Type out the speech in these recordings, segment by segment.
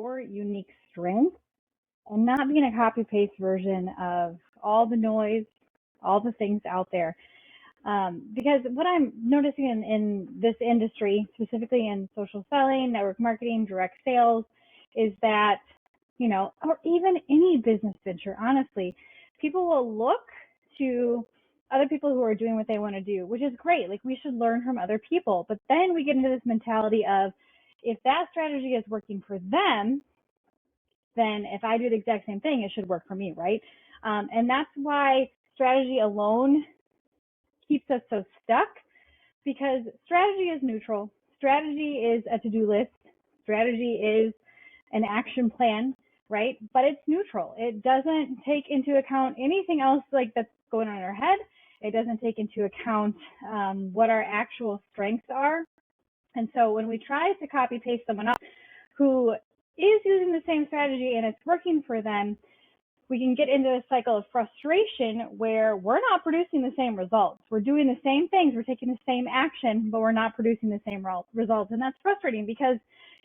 your unique strengths and not being a copy-paste version of all the noise, all the things out there. Because what I'm noticing in this industry, specifically in social selling, network marketing, direct sales, is that, or even any business venture, honestly, people will look to other people who are doing what they want to do, which is great. Like, we should learn from other people. But then we get into this mentality of, if that strategy is working for them, then if I do the exact same thing, it should work for me, right? And that's why strategy alone keeps us so stuck, because strategy is neutral. Strategy is a to-do list. Strategy is an action plan, right? But it's neutral. It doesn't take into account anything else like that's going on in our head. It doesn't take into account what our actual strengths are. And so when we try to copy paste someone else who is using the same strategy and it's working for them, we can get into a cycle of frustration where we're not producing the same results. We're doing the same things, we're taking the same action, but we're not producing the same results. And that's frustrating because,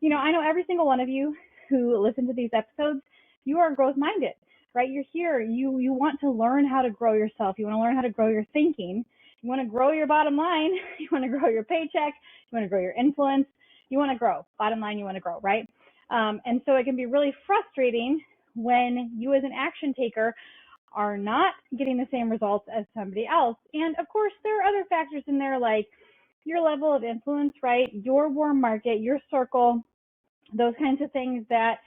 I know every single one of you who listen to these episodes, you are growth minded, right? You're here, you want to learn how to grow yourself. You want to learn how to grow your thinking. You want to grow your bottom line. You want to grow your paycheck. You want to grow your influence. You want to grow. Bottom line, you want to grow, right? And so it can be really frustrating when you as an action taker are not getting the same results as somebody else. And of course, there are other factors in there, like your level of influence, right? Your warm market, your circle, those kinds of things that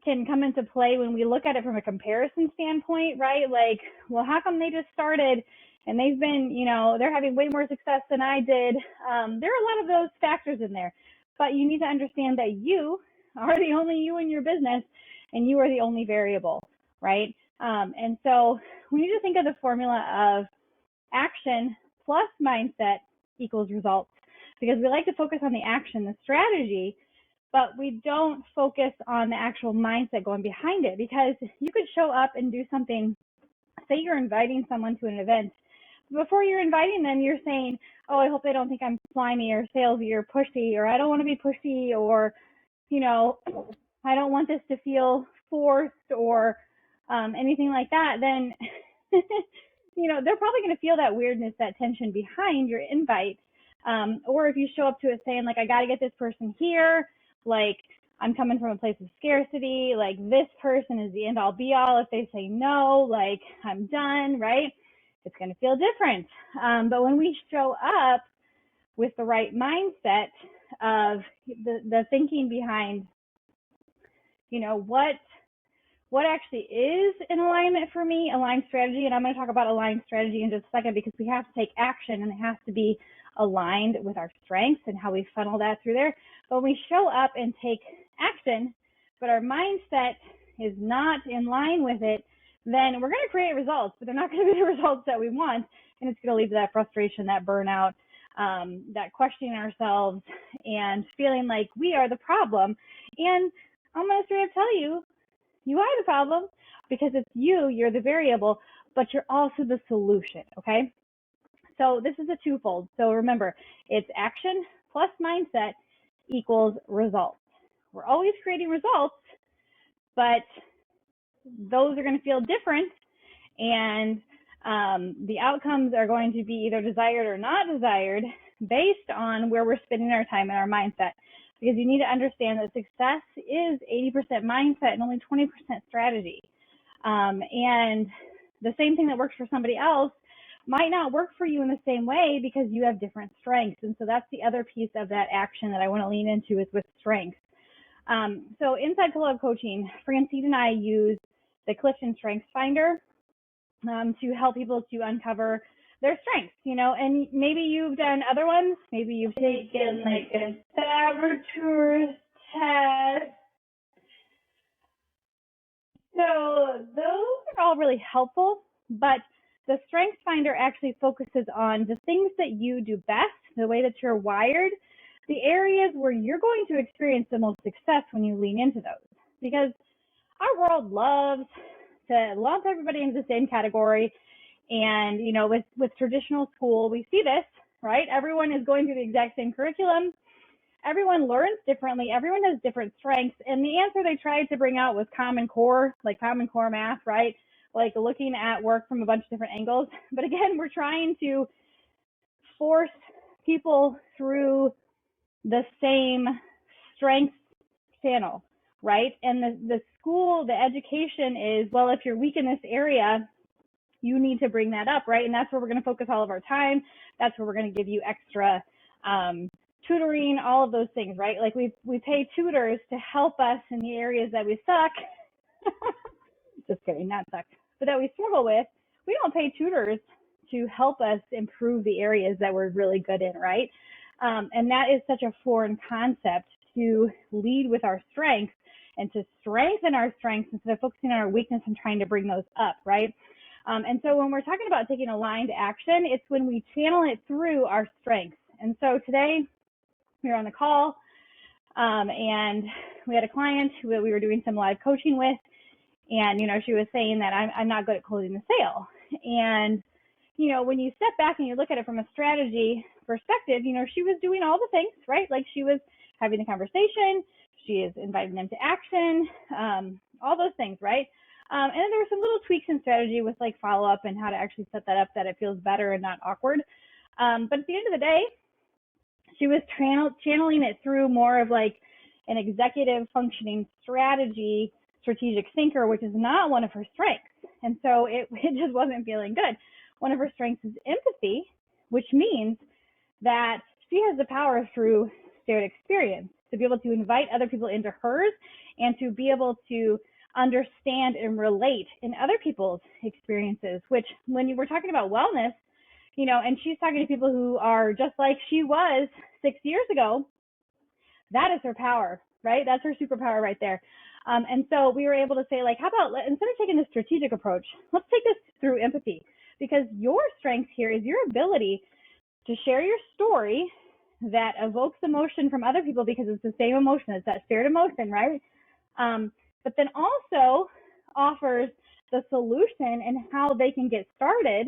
can come into play when we look at it from a comparison standpoint, right? Like, well, how come they just started and they've been, they're having way more success than I did? There are a lot of those factors in there, but you need to understand that you are the only you in your business, and you are the only variable, right? And so we need to think of the formula of action plus mindset equals results, because we like to focus on the action, the strategy, but we don't focus on the actual mindset going behind it. Because you could show up and do something, say you're inviting someone to an event. Before you're inviting them, you're saying, oh, I hope they don't think I'm slimy or salesy or pushy, or I don't want to be pushy, or I don't want this to feel forced or anything like that, then, they're probably going to feel that weirdness, that tension behind your invite. Or if you show up to it saying, like, I got to get this person here, like, I'm coming from a place of scarcity, like, this person is the end all be all. If they say no, like, I'm done, right? It's going to feel different. But when we show up with the right mindset of the thinking behind, what actually is in alignment for me, aligned strategy, and I'm going to talk about aligned strategy in just a second, because we have to take action and it has to be aligned with our strengths and how we funnel that through there. But when we show up and take action, but our mindset is not in line with it, then we're going to create results, but they're not going to be the results that we want, and it's going to lead to that frustration, that burnout, that questioning ourselves and feeling like we are the problem. And I'm going to straight up tell you, you are the problem, because it's you're the variable, but you're also the solution, okay? So this is a twofold. So remember, it's action plus mindset equals results. We're always creating results, but those are going to feel different, and the outcomes are going to be either desired or not desired based on where we're spending our time and our mindset. Because you need to understand that success is 80% mindset and only 20% strategy. And the same thing that works for somebody else might not work for you in the same way, because you have different strengths. And so that's the other piece of that action that I want to lean into, is with strengths. So inside Pull-Up Coaching, Francine and I use the Clifton Strengths Finder to help people to uncover their strengths, and maybe you've done other ones. Maybe you've taken like a saboteur test. So those are all really helpful, but the Strengths Finder actually focuses on the things that you do best, the way that you're wired, the areas where you're going to experience the most success when you lean into those. Because our world loves to lump everybody into the same category. And, with traditional school, we see this, right? Everyone is going through the exact same curriculum. everyone learns differently. Everyone has different strengths. And the answer they tried to bring out was Common Core, like Common Core math, right? Like looking at work from a bunch of different angles. But again, we're trying to force people through the same strength channel, right? And the school, the education is, well, if you're weak in this area, you need to bring that up, right? And that's where we're going to focus all of our time. That's where we're going to give you extra tutoring, all of those things, right? Like we pay tutors to help us in the areas that we suck. Just kidding, not suck, but that we struggle with. We don't pay tutors to help us improve the areas that we're really good in, right? And that is such a foreign concept, to lead with our strengths and to strengthen our strengths instead of focusing on our weakness and trying to bring those up, right? And so when we're talking about taking aligned action, it's when we channel it through our strengths. And so today we were on the call and we had a client who we were doing some live coaching with, and, you know, she was saying that I'm not good at closing the sale. And, you know, when you step back and you look at it from a strategy perspective, you know, she was doing all the things, right? Like she was having the conversation, she is inviting them to action, all those things, right? And then there were some little tweaks in strategy with like follow-up and how to actually set that up that it feels better and not awkward. But at the end of the day, she was channeling it through more of like an executive functioning strategy, strategic thinker, which is not one of her strengths. And so it just wasn't feeling good. One of her strengths is empathy, which means that she has the power through shared experience to be able to invite other people into hers and to be able to understand and relate in other people's experiences, which when you were talking about wellness, you know, and she's talking to people who are just like she was 6 years ago, that is her power, right? That's her superpower right there. And so we were able to say, like, how about instead of taking the strategic approach, let's take this through empathy, because your strength here is your ability to share your story that evokes emotion from other people because it's the same emotion, it's that shared emotion, right? But then also offers the solution and how they can get started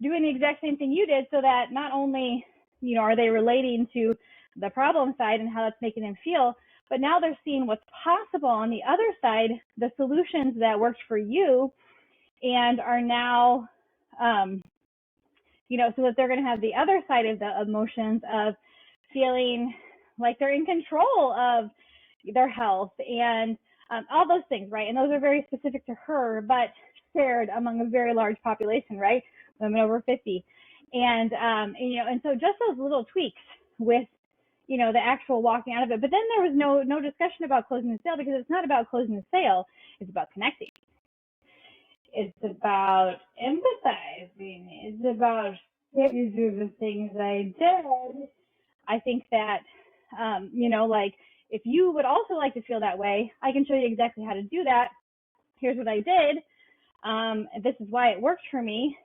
doing the exact same thing you did, so that not only, you know, are they relating to the problem side and how that's making them feel, but now they're seeing what's possible on the other side, the solutions that worked for you, and are now, you know, so that they're going to have the other side of the emotions of feeling like they're in control of their health and all those things, right? And those are very specific to her, but shared among a very large population, right? Women over 50. And you know, and so just those little tweaks with, you know, the actual walking out of it. But then there was no discussion about closing the sale, because it's not about closing the sale. It's about connecting. It's about empathizing. It's about these are the things I did. I think that, you know, like if you would also like to feel that way, I can show you exactly how to do that. Here's what I did. This is why it worked for me.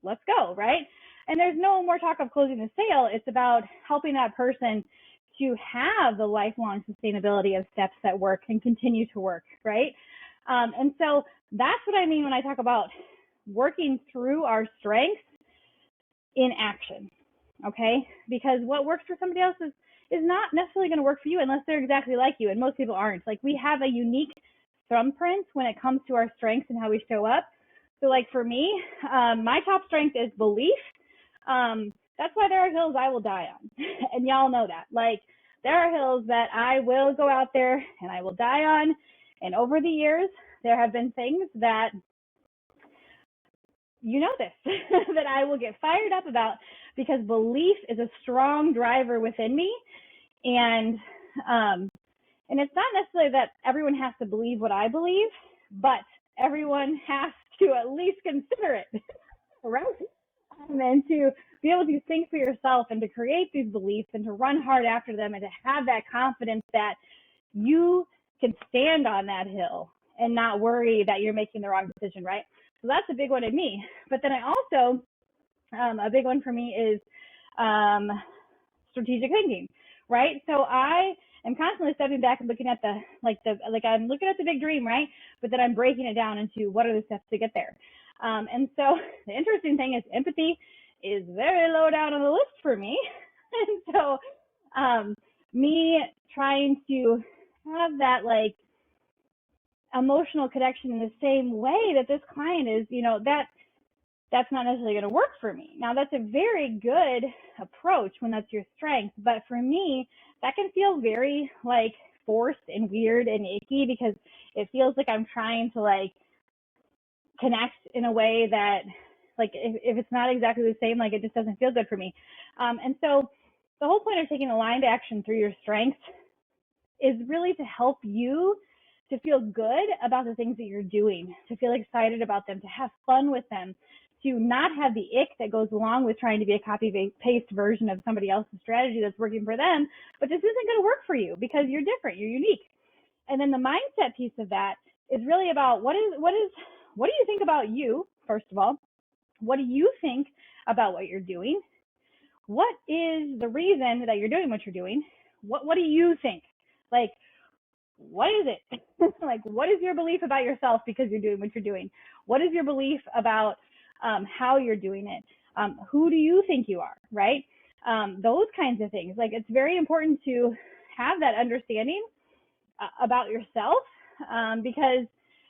Let's go, right? And there's no more talk of closing the sale. It's about helping that person to have the lifelong sustainability of steps that work and continue to work, right? And so that's what I mean when I talk about working through our strengths in action, okay? Because what works for somebody else is not necessarily going to work for you unless they're exactly like you, and most people aren't. Like, we have a unique thumbprint when it comes to our strengths and how we show up. So like for me, my top strength is belief. That's why there are hills I will die on. And y'all know that. Like, there are hills that I will go out there and I will die on. And over the years, there have been things that, you know this, that I will get fired up about, because belief is a strong driver within me. And it's not necessarily that everyone has to believe what I believe, but everyone has to at least consider it, right? And to be able to think for yourself and to create these beliefs and to run hard after them and to have that confidence that you can stand on that hill and not worry that you're making the wrong decision, right? So that's a big one in me. But then I also, a big one for me is strategic thinking, right? So I am constantly stepping back and looking at I'm looking at the big dream, right? But then I'm breaking it down into what are the steps to get there. And so the interesting thing is empathy is very low down on the list for me. And so me trying to have that like emotional connection in the same way that this client is, that's not necessarily going to work for me. Now, that's a very good approach when that's your strength, but for me, that can feel very like forced and weird and icky because it feels like I'm trying to like connect in a way that like if it's not exactly the same, like it just doesn't feel good for me. And so the whole point of taking aligned action through your strengths is really to help you to feel good about the things that you're doing, to feel excited about them, to have fun with them, to not have the ick that goes along with trying to be a copy-paste version of somebody else's strategy that's working for them, but this isn't going to work for you because you're different, you're unique. And then the mindset piece of that is really about what do you think about you, first of all? What do you think about what you're doing? What is the reason that you're doing what you're doing? What do you think? Like, what is it? Like, what is your belief about yourself because you're doing what you're doing? What is your belief about how you're doing it? Who do you think you are, right? Those kinds of things. Like, it's very important to have that understanding about yourself because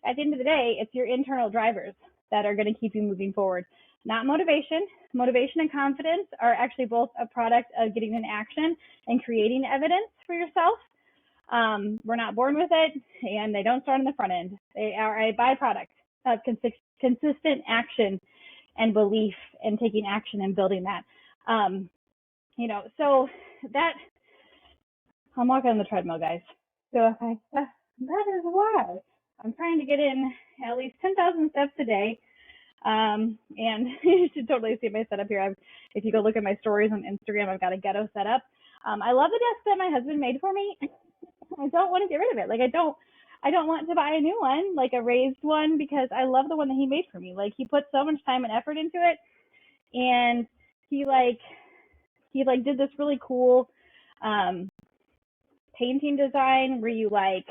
at the end of the day, it's your internal drivers that are going to keep you moving forward, not motivation. Motivation and confidence are actually both a product of getting in action and creating evidence for yourself. We're not born with it, and they don't start on the front end. They are a byproduct of consistent action and belief and taking action and building that. So that I'm walking on the treadmill, guys. So that is why I'm trying to get in at least 10,000 steps a day. And you should totally see my setup here. If you go look at my stories on Instagram, I've got a ghetto setup. I love the desk that my husband made for me. I don't want to get rid of it. Like I don't want to buy a new one, like a raised one, because I love the one that he made for me. Like he put so much time and effort into it, and he did this really cool painting design where you like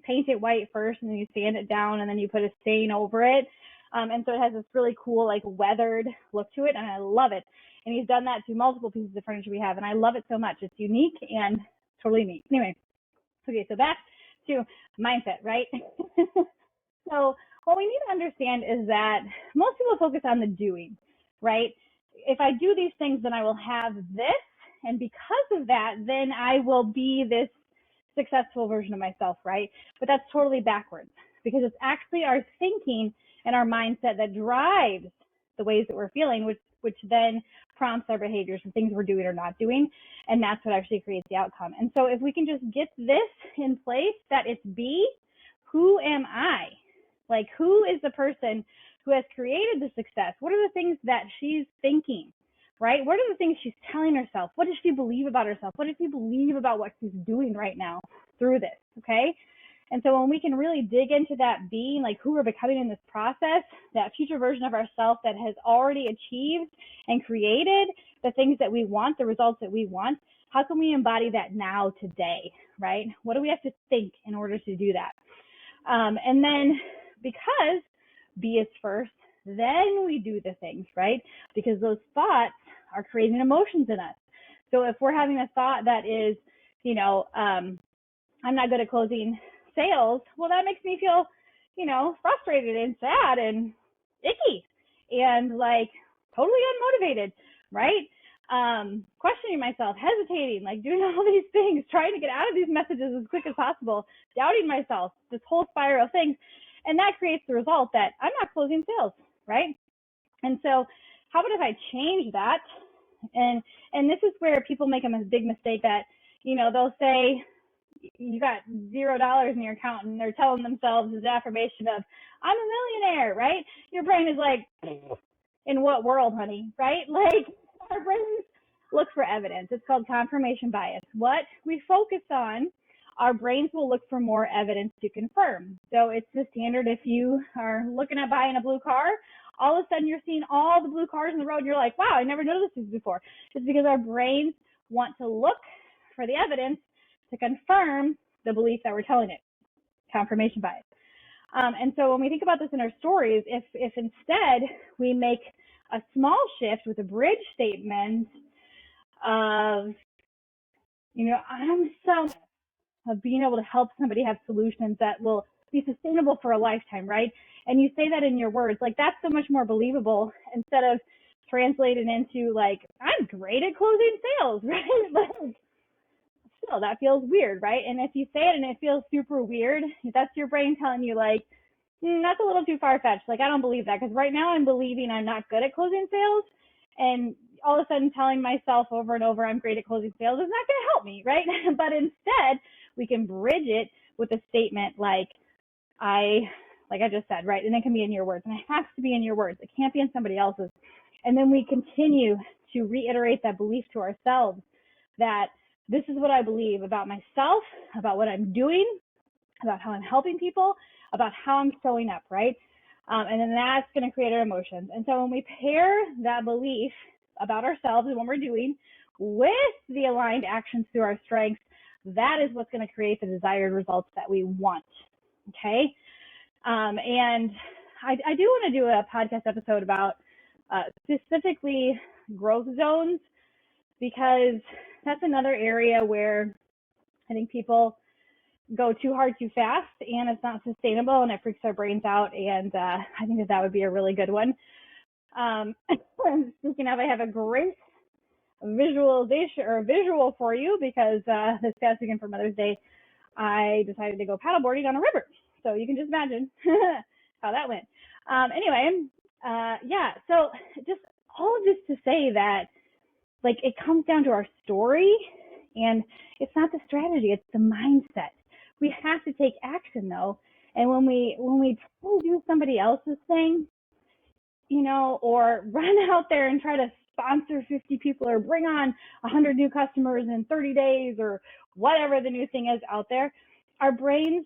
paint it white first and then you sand it down and then you put a stain over it. And so it has this really cool like weathered look to it, and I love it. And he's done that to multiple pieces of furniture we have, and I love it so much. It's unique and totally neat. Anyway, okay, so back to mindset, right? So what we need to understand is that most people focus on the doing, right? If I do these things, then I will have this, and because of that, then I will be this successful version of myself, right? But that's totally backwards because it's actually our thinking and our mindset that drives the ways that we're feeling, which then prompts our behaviors, the things we're doing or not doing, and that's what actually creates the outcome. And so if we can just get this in place, that it's B, who am I? Like, who is the person who has created the success? What are the things that she's thinking, right? What are the things she's telling herself? What does she believe about herself? What does she believe about what she's doing right now through this, okay? And so when we can really dig into that being, like who we're becoming in this process, that future version of ourselves that has already achieved and created the things that we want, the results that we want, how can we embody that now today, right? What do we have to think in order to do that? And then because B is first, then we do the things, right? Because those thoughts are creating emotions in us. So if we're having a thought that is, I'm not good at closing sales, well, that makes me feel, frustrated and sad and icky and like totally unmotivated, right? Questioning myself, hesitating, like doing all these things, trying to get out of these messages as quick as possible, doubting myself, this whole spiral of things. And that creates the result that I'm not closing sales, right? And so how about if I change that? And this is where people make a big mistake that, they'll say, you got $0 in your account and they're telling themselves this affirmation of, I'm a millionaire, right? Your brain is like, in what world, honey, right? Like our brains look for evidence. It's called confirmation bias. What we focus on, our brains will look for more evidence to confirm. So it's the standard if you are looking at buying a blue car, all of a sudden you're seeing all the blue cars on the road and you're like, wow, I never noticed this before. It's because our brains want to look for the evidence to confirm the belief that we're telling it, confirmation bias. And so when we think about this in our stories, if instead we make a small shift with a bridge statement of, I'm so of being able to help somebody have solutions that will be sustainable for a lifetime, right? And you say that in your words, like that's so much more believable instead of translated into like, I'm great at closing sales, right? Like, still, that feels weird, right? And if you say it and it feels super weird, that's your brain telling you like, that's a little too far-fetched. Like, I don't believe that because right now I'm believing I'm not good at closing sales, and all of a sudden telling myself over and over I'm great at closing sales is not going to help me, right? But instead, we can bridge it with a statement like I just said, right? And it can be in your words, and it has to be in your words. It can't be in somebody else's. And then we continue to reiterate that belief to ourselves that this is what I believe about myself, about what I'm doing, about how I'm helping people, about how I'm showing up, right? And then that's going to create our emotions. And so when we pair that belief about ourselves and what we're doing with the aligned actions through our strengths, that is what's going to create the desired results that we want. Okay. And I do want to do a podcast episode about specifically growth zones, because that's another area where I think people go too hard too fast and it's not sustainable and it freaks our brains out. And I think that would be a really good one. Speaking of, I have a great visualization or visual for you because this past weekend for Mother's Day, I decided to go paddleboarding on a river. So you can just imagine how that went. Anyway, yeah, so just all of this to say that like it comes down to our story, and it's not the strategy, it's the mindset. We have to take action though. And when we try to do somebody else's thing, or run out there and try to sponsor 50 people or bring on 100 new customers in 30 days or whatever the new thing is out there, our brains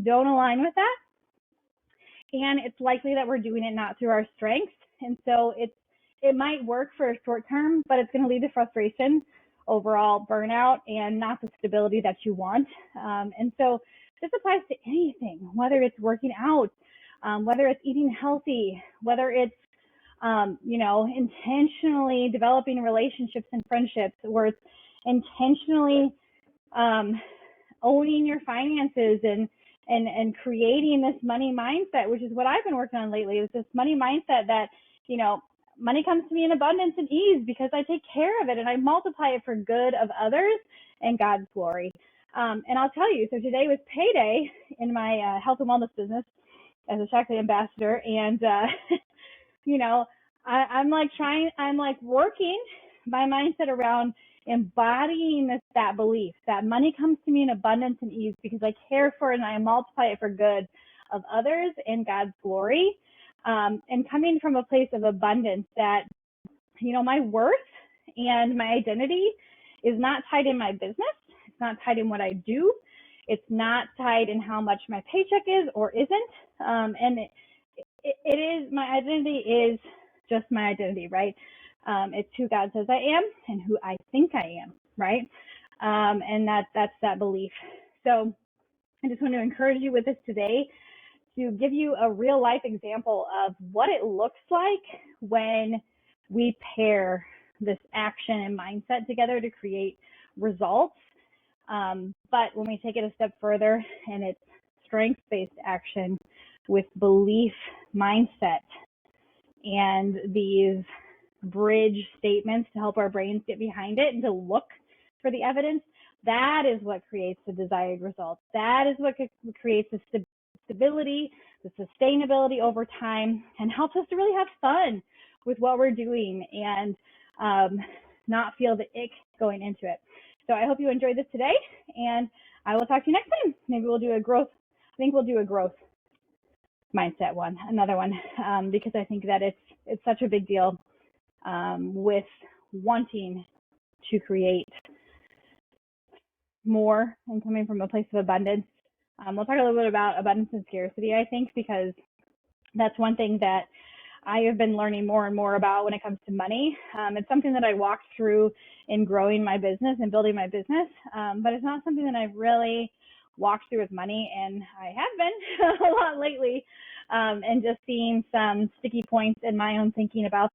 don't align with that. And it's likely that we're doing it not through our strengths. And so it might work for a short term, but it's going to lead to frustration, overall burnout, and not the stability that you want. And so this applies to anything, whether it's working out, whether it's eating healthy, whether it's intentionally developing relationships and friendships, or it's intentionally owning your finances and creating this money mindset, which is what I've been working on lately, is this money mindset that, money comes to me in abundance and ease because I take care of it and I multiply it for good of others and God's glory. And I'll tell you, so today was payday in my health and wellness business as a Shakti ambassador. And, I'm working my mindset around embodying that belief that money comes to me in abundance and ease because I care for it and I multiply it for good of others and God's glory. And coming from a place of abundance that, my worth and my identity is not tied in my business. It's not tied in what I do. It's not tied in how much my paycheck is or isn't. And it is, my identity is just my identity, right? It's who God says I am and who I think I am, right? And that's that belief. So I just want to encourage you with this today to give you a real life example of what it looks like when we pair this action and mindset together to create results. But when we take it a step further and it's strength-based action with belief mindset and these bridge statements to help our brains get behind it and to look for the evidence, that is what creates the desired results. That is what creates the stability, the sustainability over time, and helps us to really have fun with what we're doing and not feel the ick going into it. So I hope you enjoyed this today, and I will talk to you next time. Maybe we'll do a growth. I think we'll do a growth mindset one, another one, because I think that it's such a big deal with wanting to create more and coming from a place of abundance. We'll talk a little bit about abundance and scarcity, I think, because that's one thing that I have been learning more and more about when it comes to money. It's something that I walked through in growing my business and building my business, but it's not something that I've really walked through with money, and I have been a lot lately, and just seeing some sticky points in my own thinking about